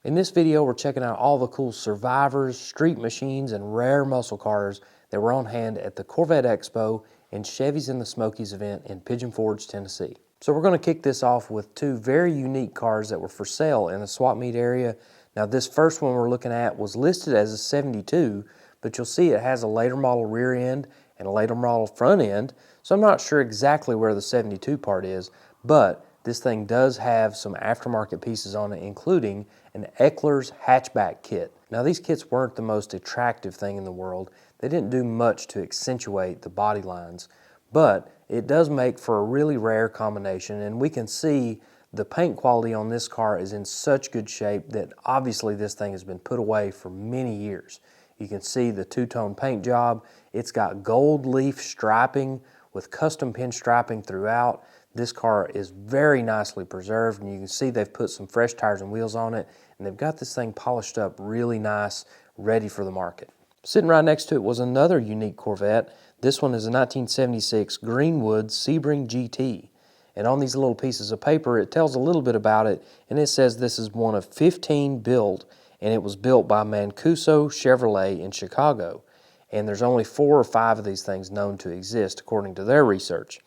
In this video, we're checking out all the cool survivors, street machines, and rare muscle cars that were on hand at the Corvette Expo and Chevys in the Smokies event in Pigeon Forge, Tennessee. So we're going to kick this off with two very unique cars that were for sale in the swap meet area. Now this first one we're looking at was listed as a 72, but you'll see it has a later model rear end and a later model front end. So I'm not sure exactly where the 72 part is, but this thing does have some aftermarket pieces on it, including an Eckler's hatchback kit. Now these kits weren't the most attractive thing in the world. They didn't do much to accentuate the body lines, but it does make for a really rare combination, and we can see the paint quality on this car is in such good shape that obviously this thing has been put away for many years. You can see the two-tone paint job. It's got gold leaf striping with custom pin striping throughout. This car is very nicely preserved, and you can see they've put some fresh tires and wheels on it, and they've got this thing polished up really nice, ready for the market. Sitting right next to it was another unique Corvette. This one is a 1976 Greenwood Sebring GT. And on these little pieces of paper, it tells a little bit about it, and it says this is one of 15 built, and it was built by Mancuso Chevrolet in Chicago. And there's only 4 or 5 of these things known to exist, according to their research.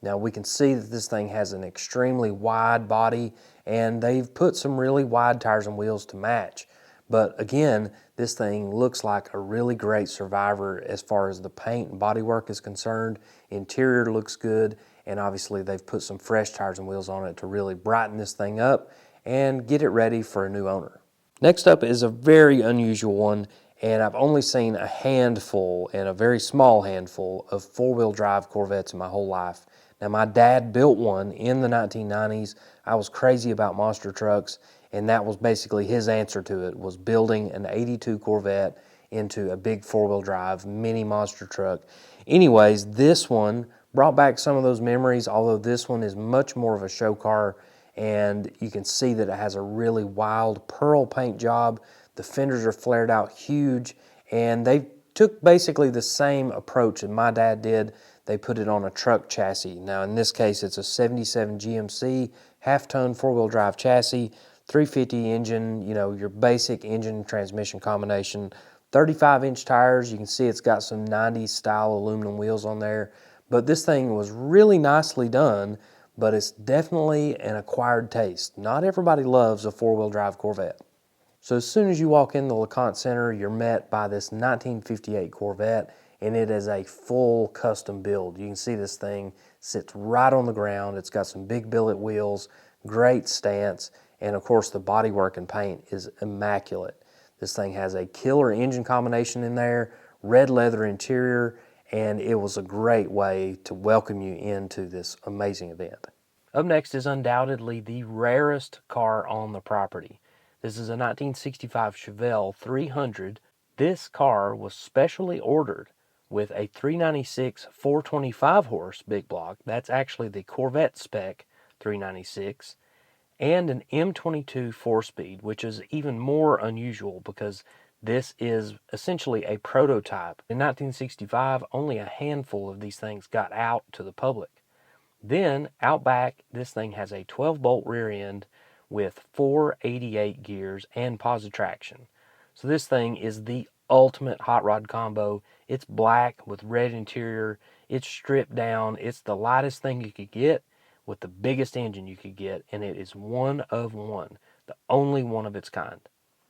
Now we can see that this thing has an extremely wide body, and they've put some really wide tires and wheels to match. But again, this thing looks like a really great survivor as far as the paint and bodywork is concerned. Interior looks good, and obviously they've put some fresh tires and wheels on it to really brighten this thing up and get it ready for a new owner. Next up is a very unusual one, and I've only seen a handful, and a very small handful, of four-wheel drive Corvettes in my whole life. Now my dad built one in the 1990s. I was crazy about monster trucks, and that was basically his answer to it, was building an 82 Corvette into a big four-wheel drive mini monster truck. Anyways, this one brought back some of those memories, although this one is much more of a show car, and you can see that it has a really wild pearl paint job. The fenders are flared out huge, and they took basically the same approach that my dad did. They put it on a truck chassis. Now in this case it's a 77 GMC half-ton four-wheel drive chassis, 350 engine, you know, your basic engine transmission combination, 35-inch tires. You can see it's got some 90s style aluminum wheels on there. But this thing was really nicely done, but it's definitely an acquired taste. Not everybody loves a four-wheel drive Corvette. So as soon as you walk in the LeConte Center, you're met by this 1958 Corvette, and it is a full custom build. You can see this thing sits right on the ground. It's got some big billet wheels, great stance, and of course the bodywork and paint is immaculate. This thing has a killer engine combination in there, red leather interior, and it was a great way to welcome you into this amazing event. Up next is undoubtedly the rarest car on the property. This is a 1965 Chevelle 300. This car was specially ordered with a 396 425 horse big block. That's actually the Corvette-spec 396, and an M22 4-speed, which is even more unusual because this is essentially a prototype. In 1965, only a handful of these things got out to the public. Then, out back, this thing has a 12-bolt rear end with 488 gears and Positraction. So this thing is the ultimate hot rod combo. It's black with red interior. It's stripped down. It's the lightest thing you could get with the biggest engine you could get, and it is one of one, the only one of its kind.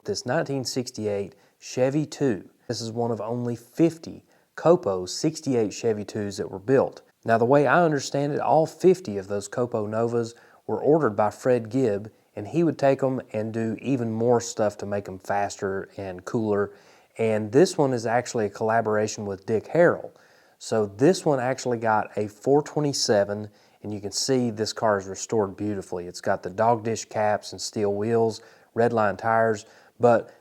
This 1968 Chevy 2, this is one of only 50 COPO 68 Chevy 2s that were built. Now the way I understand it, all 50 of those COPO Novas were ordered by Fred Gibb, and he would take them and do even more stuff to make them faster and cooler. And this one is actually a collaboration with Dick Harrell. So this one actually got a 427, and you can see this car is restored beautifully. It's got the dog dish caps and steel wheels, red line tires, but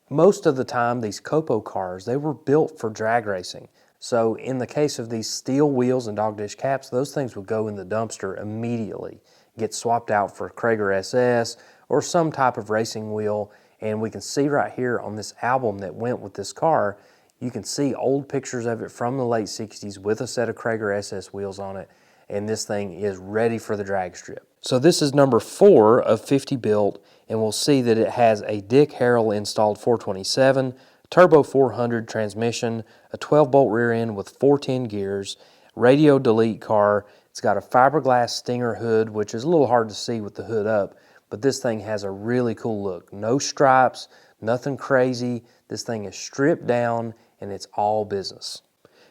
most of the time these COPO cars, they were built for drag racing. So in the case of these steel wheels and dog dish caps, those things would go in the dumpster immediately, get swapped out for Krager SS or some type of racing wheel. And we can see right here on this album that went with this car, you can see old pictures of it from the late 60s with a set of Krager SS wheels on it. and this thing is ready for the drag strip. So this is number 4 of 50 built, and we'll see that it has a Dick Harrell installed 427, turbo 400 transmission, a 12-bolt rear end with 410 gears, radio delete car. It's got a fiberglass Stinger hood, which is a little hard to see with the hood up, but this thing has a really cool look. No stripes, nothing crazy. This thing is stripped down, and it's all business.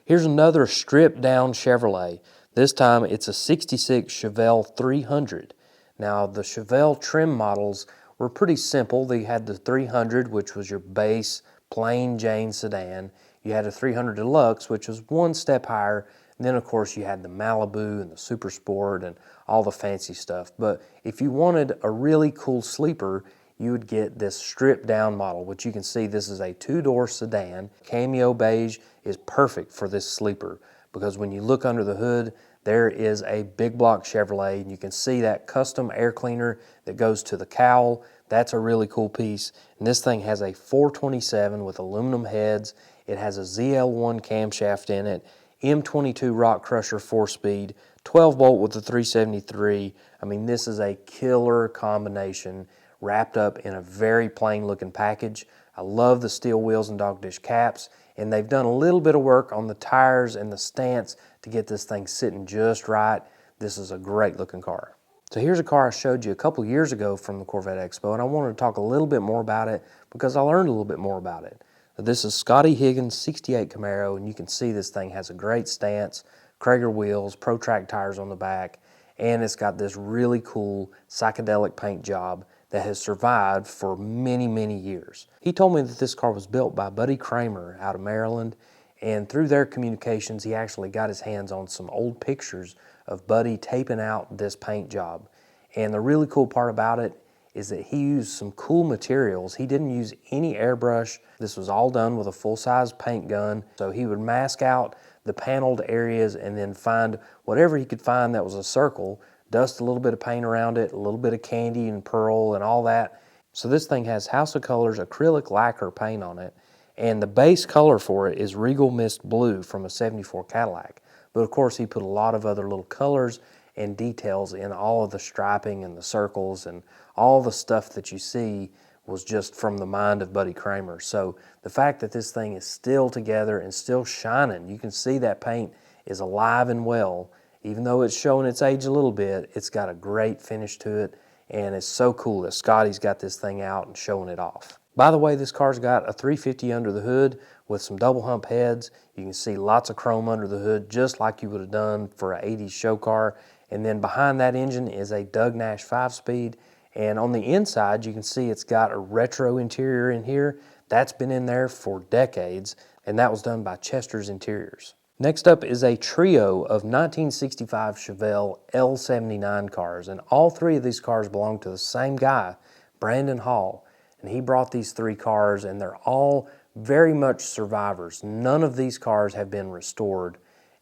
Here's another stripped down Chevrolet. This time it's a 66 Chevelle 300. Now the Chevelle trim models were pretty simple. They had the 300, which was your base plain Jane sedan. You had a 300 Deluxe, which was one step higher. And then of course you had the Malibu and the Super Sport and all the fancy stuff. But if you wanted a really cool sleeper, you would get this stripped down model, which you can see this is a 2-door sedan. Cameo beige is perfect for this sleeper because when you look under the hood, there is a big block Chevrolet, and you can see that custom air cleaner that goes to the cowl. That's a really cool piece. And this thing has a 427 with aluminum heads. It has a ZL1 camshaft in it, M22 rock crusher 4-speed, 12-bolt with the 373. I mean, this is a killer combination wrapped up in a very plain looking package. I love the steel wheels and dog dish caps, and they've done a little bit of work on the tires and the stance to get this thing sitting just right. This is a great looking car. So here's a car I showed you a couple years ago from the Corvette Expo, and I wanted to talk a little bit more about it because I learned a little bit more about it. This is Scotty Higgins 68 Camaro, and you can see this thing has a great stance, Krager wheels, Pro Trac tires on the back, and it's got this really cool psychedelic paint job that has survived for many, many years. He told me that this car was built by Buddy Kramer out of Maryland, and through their communications, he actually got his hands on some old pictures of Buddy taping out this paint job. And the really cool part about it is that he used some cool materials. He didn't use any airbrush. This was all done with a full-size paint gun. So he would mask out the paneled areas and then find whatever he could find that was a circle, dust a little bit of paint around it, a little bit of candy and pearl and all that. So this thing has House of Colors acrylic lacquer paint on it, and the base color for it is Regal Mist Blue from a 74 Cadillac. But of course he put a lot of other little colors and details in all of the striping and the circles, and all the stuff that you see was just from the mind of Buddy Kramer. So the fact that this thing is still together and still shining, you can see that paint is alive and well. Even though it's showing its age a little bit, it's got a great finish to it, and it's so cool that Scotty's got this thing out and showing it off. By the way, this car's got a 350 under the hood with some double hump heads. You can see lots of chrome under the hood, just like you would have done for an 80s show car. And then behind that engine is a Doug Nash 5-speed. And on the inside, you can see it's got a retro interior in here. That's been in there for decades, and that was done by Chester's Interiors. Next up is a trio of 1965 Chevelle L79 cars, and all 3 of these cars belong to the same guy, Brandon Hall. And he brought these 3 cars, and they're all very much survivors. None of these cars have been restored,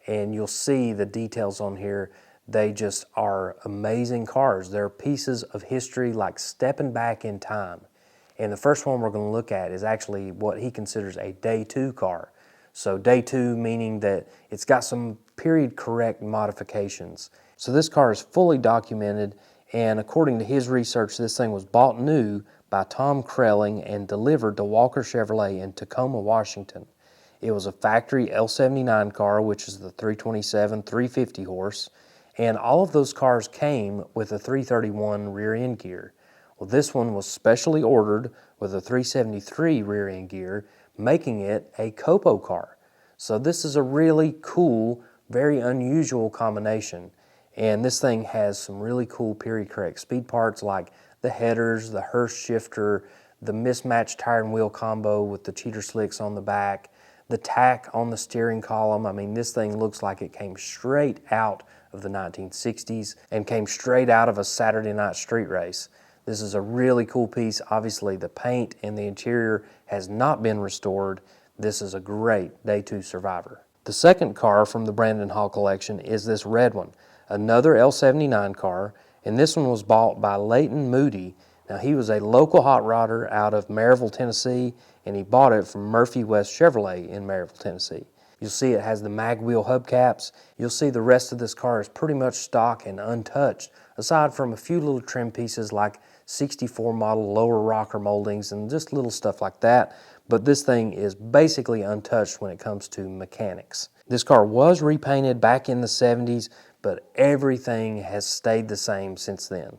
and you'll see the details on here. They just are amazing cars. They're pieces of history, like stepping back in time. And the first one we're going to look at is actually what he considers a Day 2 car. So Day 2 meaning that it's got some period correct modifications. So this car is fully documented, and according to his research, this thing was bought new by Tom Krelling and delivered to Walker Chevrolet in Tacoma, Washington. It was a factory L79 car, which is the 327, 350 horse, and all of those cars came with a 331 rear end gear. Well, this one was specially ordered with a 373 rear end gear, making it a COPO car. So this is a really cool, very unusual combination. And this thing has some really cool period correct speed parts like the headers, the Hurst shifter, the mismatched tire and wheel combo with the cheater slicks on the back, the tack on the steering column. I mean, this thing looks like it came straight out of the 1960s and came straight out of a Saturday night street race. This is a really cool piece. Obviously, the paint and the interior has not been restored. This is a great Day 2 survivor. The second car from the Brandon Hall collection is this red one, another L79 car, and this one was bought by Leighton Moody. Now, he was a local hot rodder out of Maryville, Tennessee, and he bought it from Murphy West Chevrolet in Maryville, Tennessee. You'll see it has the mag wheel hubcaps. You'll see the rest of this car is pretty much stock and untouched, aside from a few little trim pieces like 64 model lower rocker moldings and just little stuff like that. But this thing is basically untouched when it comes to mechanics. This car was repainted back in the 70s, but everything has stayed the same since then.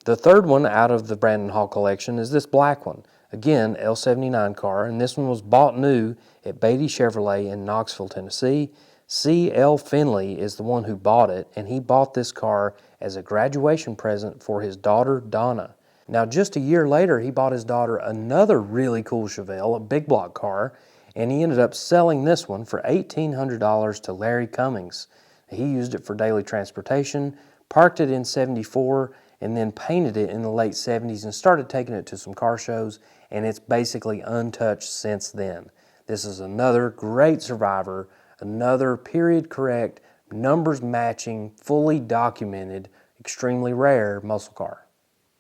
The third one out of the Brandon Hall collection is this black one. Again, L79 car, and this one was bought new at Beatty Chevrolet in Knoxville, Tennessee. C.L. Finley is the one who bought it, and he bought this car as a graduation present for his daughter, Donna. Now, just a year later, he bought his daughter another really cool Chevelle, a big block car, and he ended up selling this one for $1,800 to Larry Cummings. He used it for daily transportation, parked it in '74, and then painted it in the late 70s and started taking it to some car shows, and it's basically untouched since then. This is another great survivor, another period correct, numbers matching, fully documented, extremely rare muscle car.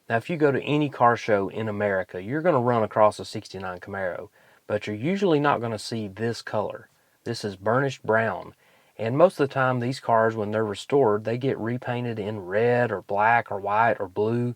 Now, if you go to any car show in America, you're going to run across a '69 Camaro, but you're usually not going to see this color. This is burnished brown. And most of the time, these cars, when they're restored, they get repainted in red or black or white or blue.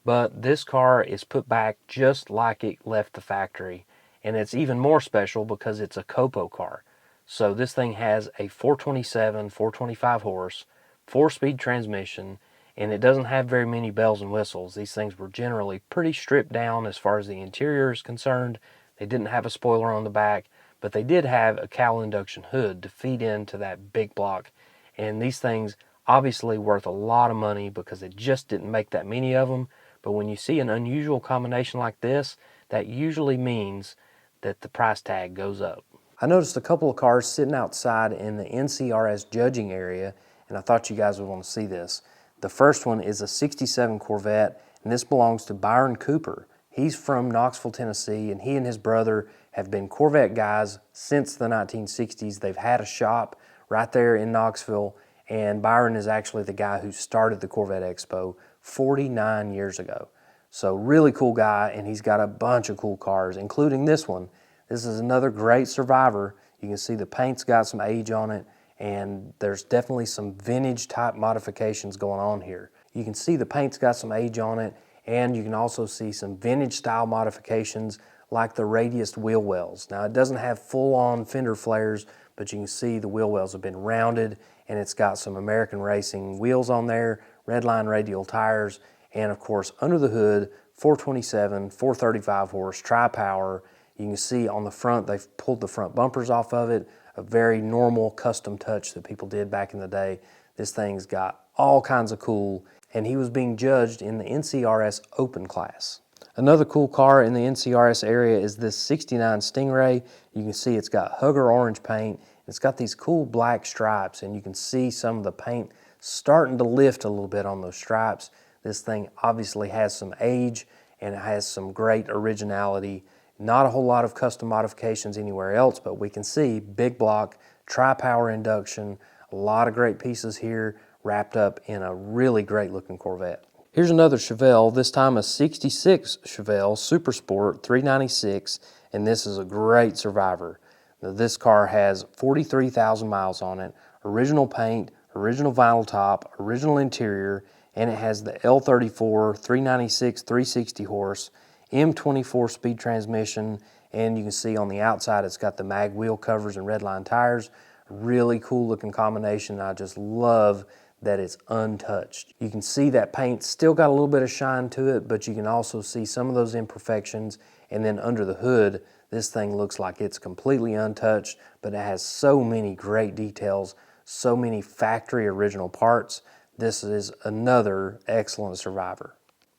But this car is put back just like it left the factory. And it's even more special because it's a COPO car. So this thing has a 427, 425 horse, 4-speed transmission, and it doesn't have very many bells and whistles. These things were generally pretty stripped down as far as the interior is concerned. They didn't have a spoiler on the back, but they did have a cowl induction hood to feed into that big block. And these things obviously worth a lot of money because they just didn't make that many of them. But when you see an unusual combination like this, that usually means that the price tag goes up. I noticed a couple of cars sitting outside in the NCRS judging area, and I thought you guys would want to see this. The first one is a '67 Corvette, and this belongs to Byron Cooper. He's from Knoxville, Tennessee, and he and his brother have been Corvette guys since the 1960s. They've had a shop right there in Knoxville, and Byron is actually the guy who started the Corvette Expo 49 years ago. So really cool guy, and he's got a bunch of cool cars, including this one. This is another great survivor. You can see the paint's got some age on it, and there's definitely some vintage type modifications going on here. You can see the paint's got some age on it, and you can also see some vintage style modifications like the radiused wheel wells. Now, it doesn't have full-on fender flares, but you can see the wheel wells have been rounded, and it's got some American Racing wheels on there, redline radial tires, and of course, under the hood, 427, 435 horse, tri-power. You can see on the front, they've pulled the front bumpers off of it, a very normal custom touch that people did back in the day. This thing's got all kinds of cool, and he was being judged in the NCRS Open class. Another cool car in the NCRS area is this '69 Stingray. You can see it's got Hugger orange paint. It's got these cool black stripes, and you can see some of the paint starting to lift a little bit on those stripes. This thing obviously has some age, and it has some great originality. Not a whole lot of custom modifications anywhere else, but we can see big block, tri-power induction, a lot of great pieces here wrapped up in a really great looking Corvette. Here's another Chevelle, this time a '66 Chevelle Super Sport 396, and this is a great survivor. Now, this car has 43,000 miles on it, original paint, original vinyl top, original interior, and it has the L34 396 360 horse, M24 speed transmission, and you can see on the outside it's got the mag wheel covers and redline tires. Really cool looking combination. I just love that it's untouched. You can see that paint still got a little bit of shine to it, but you can also see some of those imperfections, and then under the hood, this thing looks like it's completely untouched, but it has so many great details, so many factory original parts. This is another excellent survivor.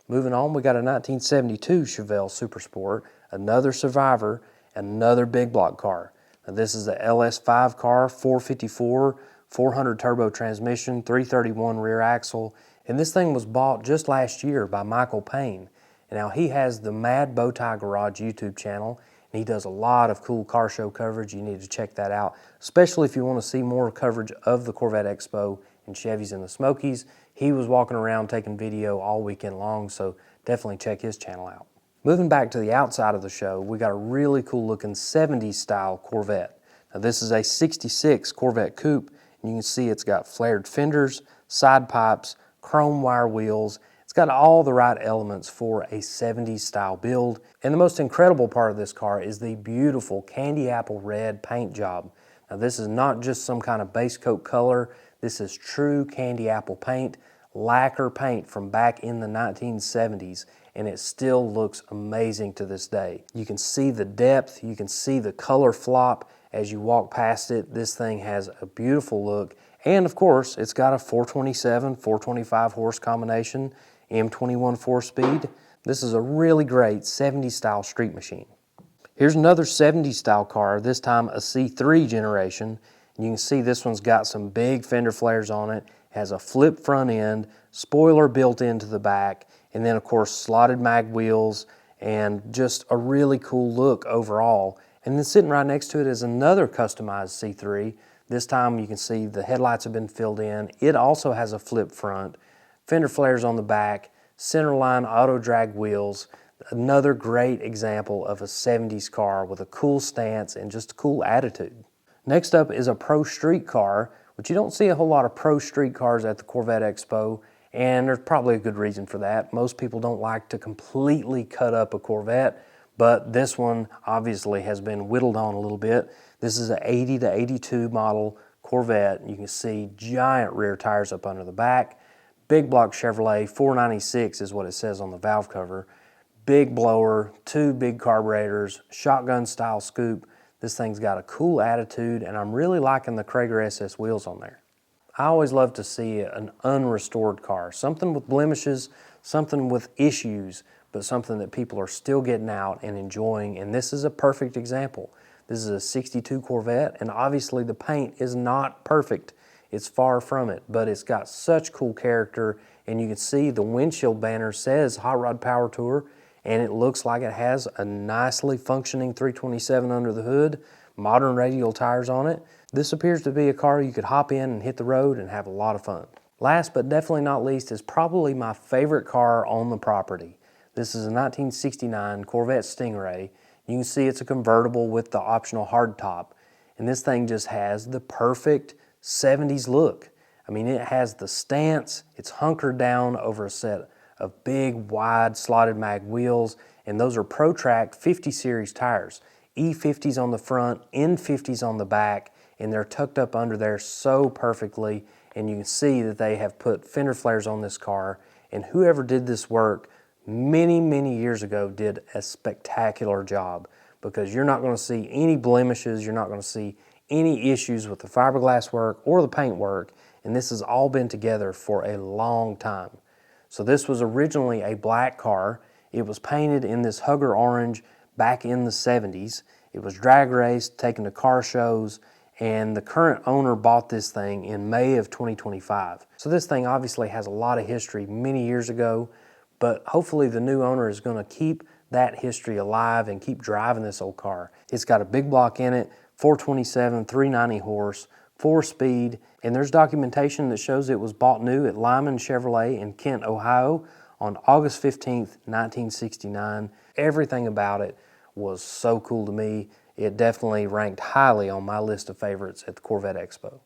Moving on, we got a 1972 Chevelle Super Sport, another survivor, another big block car. Now, this is the LS5 car, 454, 400 turbo transmission, 331 rear axle, and this thing was bought just last year by Michael Payne. And now he has the Mad Bowtie Garage YouTube channel, and he does a lot of cool car show coverage. You need to check that out, especially if you want to see more coverage of the Corvette Expo and Chevys and the Smokies. He was walking around taking video all weekend long, so definitely check his channel out. Moving back to the outside of the show, we got a really cool looking 70s style Corvette. Now, this is a 66 Corvette Coupe, and you can see it's got flared fenders, side pipes, chrome wire wheels. It's got all the right elements for a 70s style build. And the most incredible part of this car is the beautiful candy apple red paint job. Now, this is not just some kind of base coat color. This is true candy apple paint, lacquer paint from back in the 1970s, and it still looks amazing to this day. You can see the depth, you can see the color flop as you walk past it. This thing has a beautiful look, and of course, it's got a 427, 425 horse combination, M21 4-speed. This is a really great 70s style street machine. Here's another 70s style car, this time a C3 generation. And you can see this one's got some big fender flares on it, has a flip front end, spoiler built into the back, and then of course slotted mag wheels, and just a really cool look overall. And then sitting right next to it is another customized C3. This time you can see the headlights have been filled in. It also has a flip front, fender flares on the back, centerline auto drag wheels. Another great example of a 70s car with a cool stance and just a cool attitude. Next up is a Pro Street car, which you don't see a whole lot of Pro Street cars at the Corvette Expo, and there's probably a good reason for that. Most people don't like to completely cut up a Corvette, but this one obviously has been whittled on a little bit. This is an 80 to 82 model Corvette. You can see giant rear tires up under the back. Big block Chevrolet 496 is what it says on the valve cover. Big blower, two big carburetors, shotgun style scoop. This thing's got a cool attitude, and I'm really liking the Krager SS wheels on there. I always love to see an unrestored car, something with blemishes, something with issues, but something that people are still getting out and enjoying, and this is a perfect example. This is a 62 Corvette, and obviously the paint is not perfect. It's far from it, but it's got such cool character, and you can see the windshield banner says Hot Rod Power Tour, and it looks like it has a nicely functioning 327 under the hood, modern radial tires on it. This appears to be a car you could hop in and hit the road and have a lot of fun. Last but definitely not least is probably my favorite car on the property. This is a 1969 Corvette Stingray. You can see it's a convertible with the optional hardtop, and this thing just has the perfect 70s look. I mean, it has the stance, it's hunkered down over a set of big, wide, slotted mag wheels, and those are Pro Trac 50 series tires. E50s on the front, N50s on the back, and they're tucked up under there so perfectly, and you can see that they have put fender flares on this car, and whoever did this work many, many years ago did a spectacular job, because you're not going to see any blemishes, you're not going to see any issues with the fiberglass work or the paint work, and this has all been together for a long time. So this was originally a black car. It was painted in this Hugger orange back in the 70s. It was drag raced, taken to car shows, and the current owner bought this thing in May of 2025. So this thing obviously has a lot of history many years ago, but hopefully the new owner is going to keep that history alive and keep driving this old car. It's got a big block in it, 427, 390 horse, 4-speed, and there's documentation that shows it was bought new at Lyman Chevrolet in Kent, Ohio on August 15th, 1969. Everything about it was so cool to me. It definitely ranked highly on my list of favorites at the Corvette Expo.